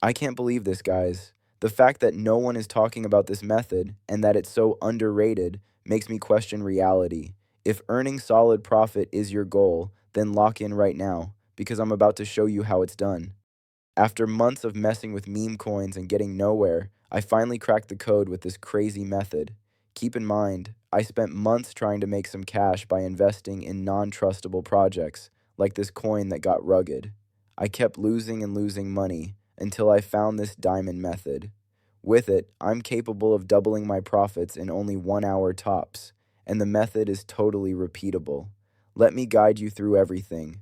I can't believe this, guys. The fact that no one is talking about this method and that it's so underrated makes me question reality. If earning solid profit is your goal, then lock in right now, because I'm about to show you how it's done. After months of messing with meme coins and getting nowhere, I finally cracked the code with this crazy method. Keep in mind, I spent months trying to make some cash by investing in non trustable projects, like this coin that got rugged. I kept losing and losing money until I found this diamond method. With it, I'm capable of doubling my profits in only 1 hour tops, and the method is totally repeatable. Let me guide you through everything.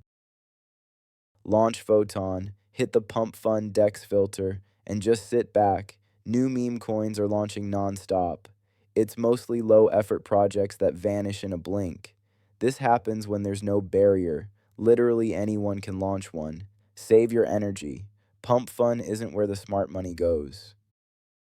Launch Photon, hit the pump fund DEX filter, and just sit back. New meme coins are launching nonstop. It's mostly low effort projects that vanish in a blink. This happens when there's no barrier. Literally anyone can launch one. Save your energy. Pump fun isn't where the smart money goes.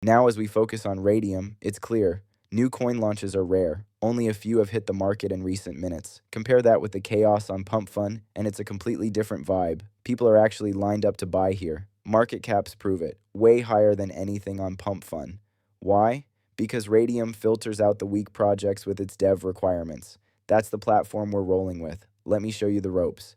Now, as we focus on Radium, it's clear new coin launches are rare. Only a few have hit the market in recent minutes. Compare that with the chaos on Pump Fun, and it's a completely different vibe. People are actually lined up to buy here. Market caps prove it, way higher than anything on Pump Fun. Why? Because Radium filters out the weak projects with its dev requirements. That's the platform we're rolling with. Let me show you the ropes.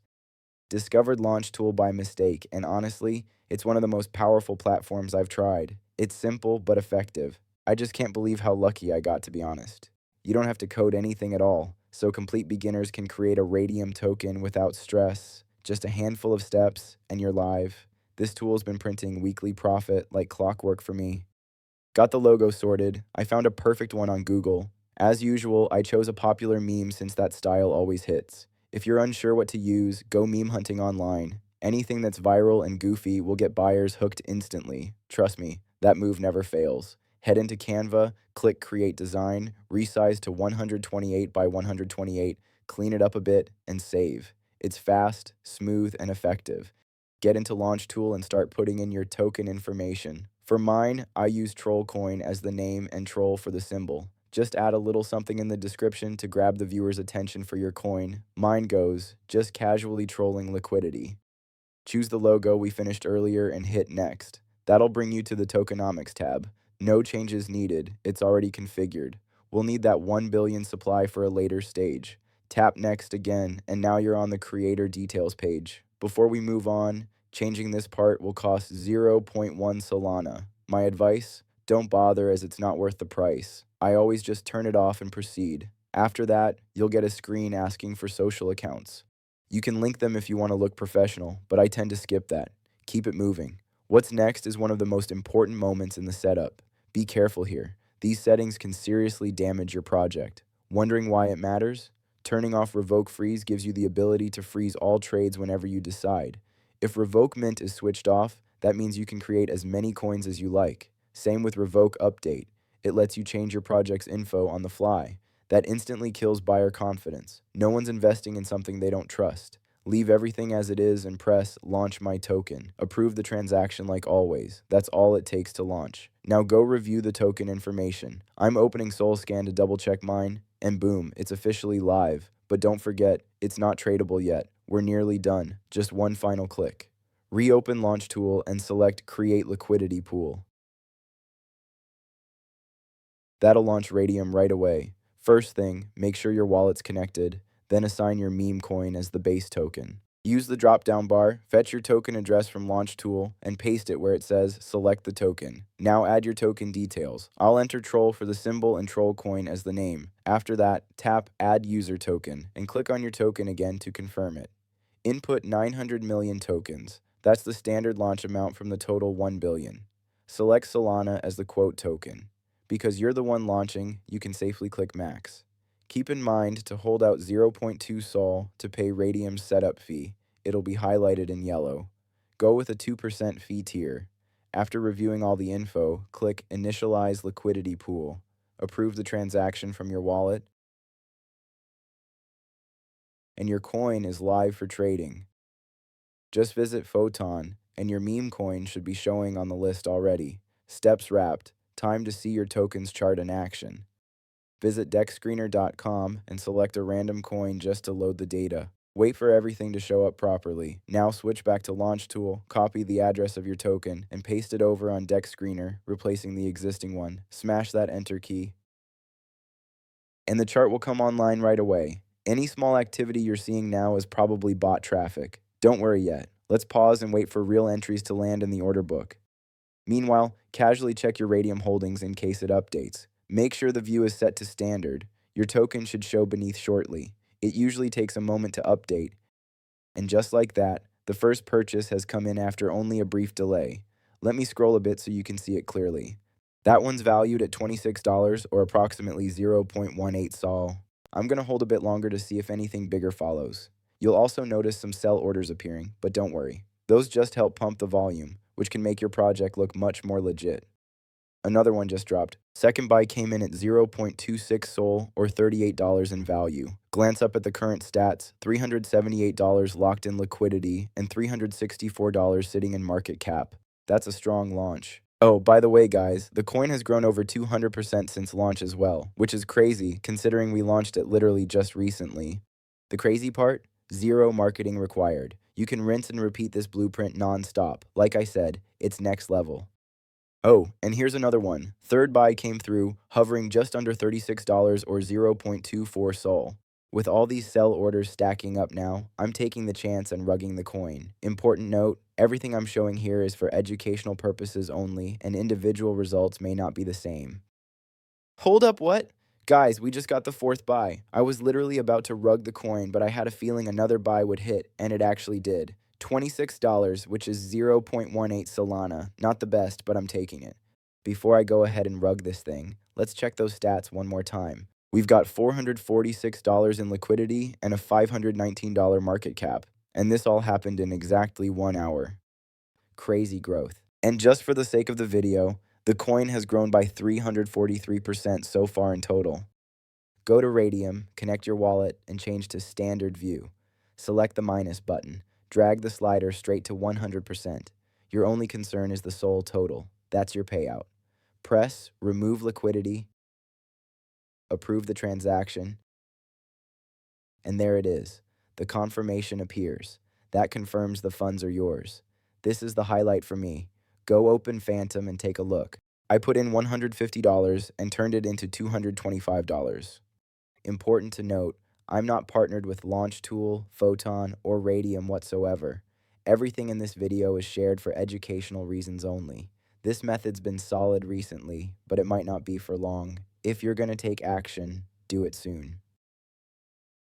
Discovered Launch Tool by mistake, and honestly, it's one of the most powerful platforms I've tried. It's simple but effective. I just can't believe how lucky I got, to be honest. You don't have to code anything at all, so complete beginners can create a Radium token without stress. Just a handful of steps, and you're live. This tool's been printing weekly profit like clockwork for me. Got the logo sorted. I found a perfect one on Google. As usual, I chose a popular meme since that style always hits. If you're unsure what to use, go meme hunting online. Anything that's viral and goofy will get buyers hooked instantly. Trust me, that move never fails. Head into Canva, click Create Design, resize to 128 by 128, clean it up a bit, and save. It's fast, smooth, and effective. Get into Launch Tool and start putting in your token information. For mine, I use Trollcoin as the name and troll for the symbol. Just add a little something in the description to grab the viewer's attention for your coin. Mine goes, just casually trolling liquidity. Choose the logo we finished earlier and hit Next. That'll bring you to the Tokenomics tab. No changes needed, it's already configured. We'll need that 1 billion supply for a later stage. Tap Next again, and now you're on the Creator Details page. Before we move on, changing this part will cost zero point 0.1 Solana. My advice? Don't bother as it's not worth the price. I always just turn it off and proceed. After that, you'll get a screen asking for social accounts. You can link them if you want to look professional, but I tend to skip that. Keep it moving. What's next is one of the most important moments in the setup. Be careful here. These settings can seriously damage your project. Wondering why it matters? Turning off Revoke Freeze gives you the ability to freeze all trades whenever you decide. If Revoke Mint is switched off, that means you can create as many coins as you like. Same with Revoke Update. It lets you change your project's info on the fly. That instantly kills buyer confidence. No one's investing in something they don't trust. Leave everything as it is and press Launch My Token. Approve the transaction like always. That's all it takes to launch. Now go review the token information. I'm opening SoulScan to double check mine, and boom, it's officially live. But don't forget, it's not tradable yet. We're nearly done. Just one final click. Reopen Launch Tool and select Create Liquidity Pool. That'll launch Radium right away. First thing, make sure your wallet's connected, then assign your meme coin as the base token. Use the drop-down bar, fetch your token address from Launch Tool, and paste it where it says Select the Token. Now add your token details. I'll enter Troll for the symbol and Troll coin as the name. After that, tap Add User Token, and click on your token again to confirm it. Input 900 million tokens. That's the standard launch amount from the total 1 billion. Select Solana as the quote token. Because you're the one launching, you can safely click Max. Keep in mind to hold out 0.2 Sol to pay Radium's setup fee. It'll be highlighted in yellow. Go with a 2% fee tier. After reviewing all the info, click Initialize Liquidity Pool. Approve the transaction from your wallet, and your coin is live for trading. Just visit Photon, and your meme coin should be showing on the list already. Steps wrapped. Time to see your token's chart in action. Visit dexscreener.com and select a random coin just to load the data. Wait for everything to show up properly. Now switch back to Launch Tool, copy the address of your token, and paste it over on Deck Screener, replacing the existing one. Smash that Enter key, and the chart will come online right away. Any small activity you're seeing now is probably bot traffic. Don't worry yet. Let's pause and wait for real entries to land in the order book. Meanwhile, casually check your Radium holdings in case it updates. Make sure the view is set to standard. Your token should show beneath shortly. It usually takes a moment to update, and just like that, the first purchase has come in after only a brief delay. Let me scroll a bit so you can see it clearly. That one's valued at $26 or approximately 0.18 Sol. I'm going to hold a bit longer to see if anything bigger follows. You'll also notice some sell orders appearing, but don't worry. Those just help pump the volume, which can make your project look much more legit. Another one just dropped. Second buy came in at 0.26 Sol or $38 in value. Glance up at the current stats, $378 locked in liquidity and $364 sitting in market cap. That's a strong launch. Oh, by the way, guys, the coin has grown over 200% since launch as well, which is crazy considering we launched it literally just recently. The crazy part? Zero marketing required. You can rinse and repeat this blueprint non-stop. Like I said, it's next level. Oh, and here's another one. Third buy came through, hovering just under $36 or 0.24 Sol. With all these sell orders stacking up now, I'm taking the chance and rugging the coin. Important note, everything I'm showing here is for educational purposes only, and individual results may not be the same. Hold up, what? Guys, we just got the fourth buy. I was literally about to rug the coin, but I had a feeling another buy would hit, and it actually did. $26, which is 0.18 Solana. Not the best, but I'm taking it. Before I go ahead and rug this thing, let's check those stats one more time. We've got $446 in liquidity and a $519 market cap, and this all happened in exactly 1 hour. Crazy growth. And just for the sake of the video, the coin has grown by 343% so far in total. Go to Radium, connect your wallet, and change to Standard View. Select the minus button. Drag the slider straight to 100%. Your only concern is the SOL total. That's your payout. Press Remove Liquidity, approve the transaction, and there it is. The confirmation appears. That confirms the funds are yours. This is the highlight for me. Go open Phantom and take a look. I put in $150 and turned it into $225. Important to note, I'm not partnered with Launch Tool, Photon, or Radium whatsoever. Everything in this video is shared for educational reasons only. This method's been solid recently, but it might not be for long. If you're going to take action, do it soon.